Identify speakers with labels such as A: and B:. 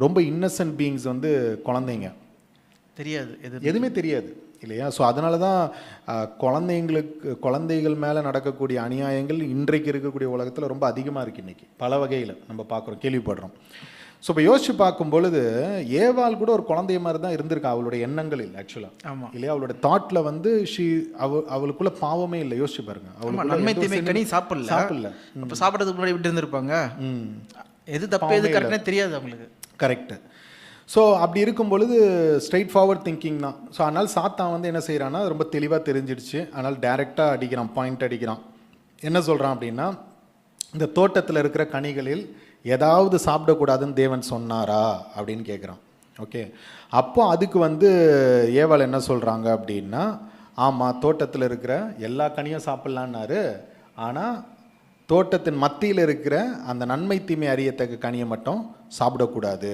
A: ரொம்ப Innocent beings வந்து குழந்தைங்க.
B: தெரியாது
A: எதுவுமே தெரியாது இல்லையா? ஸோ அதனால தான் குழந்தைகள் மேலே நடக்கக்கூடிய அநியாயங்கள் இன்றைக்கு இருக்கக்கூடிய உலகத்தில் ரொம்ப அதிகமாக இருக்குது. இன்றைக்கி பல வகையில் நம்ம பார்க்குறோம், கேள்விப்படுறோம். ஸோ இப்போ யோசிச்சு பார்க்கும் பொழுது ஏவாள் கூட ஒரு குழந்தைய மாதிரி தான் இருந்திருக்கா. அவளுடைய எண்ணங்கள் இல்லை ஆக்சுவலாக.
B: ஆமாம்
A: இல்லையா? அவளோட தாட்டில் வந்து அவளுக்குள்ள பாவமே இல்லை. யோசிச்சு பாருங்க.
B: அவளுக்கு நன்மை தீமை கனி சாப்பிடல. அப்போ சாப்பிட்றதுக்கு முன்னாடி விட்டு இருந்திருப்பாங்க. எது தப்பு எது கரெக்டாக தெரியாது அவங்களுக்கு.
A: கரெக்டு. ஸோ அப்படி இருக்கும் பொழுது ஸ்ட்ரைட் ஃபார்வர்ட் திங்கிங் தான். ஸோ அதனால் சாத்தான் வந்து என்ன செய்கிறான்னா ரொம்ப தெளிவாக தெரிஞ்சிடுச்சு. அதனால் டைரெக்டாக அடிக்கிறான், பாயிண்ட் அடிக்கிறான். என்ன சொல்கிறான் அப்படின்னா, இந்த தோட்டத்தில் இருக்கிற கனிகளில் ஏதாவது சாப்பிடக்கூடாதுன்னு தேவன் சொன்னாரா அப்படின்னு கேட்குறான். ஓகே, அப்போ அதுக்கு வந்து ஏவாள் என்ன சொல்கிறாங்க அப்படின்னா, ஆமாம் தோட்டத்தில் இருக்கிற எல்லா கனியும் சாப்பிட்லான்னாரு, ஆனால் தோட்டத்தின் மத்தியில் இருக்கிற அந்த நன்மை தீமை அறியத்தக்க கனியை மட்டும் சாப்பிடக்கூடாது.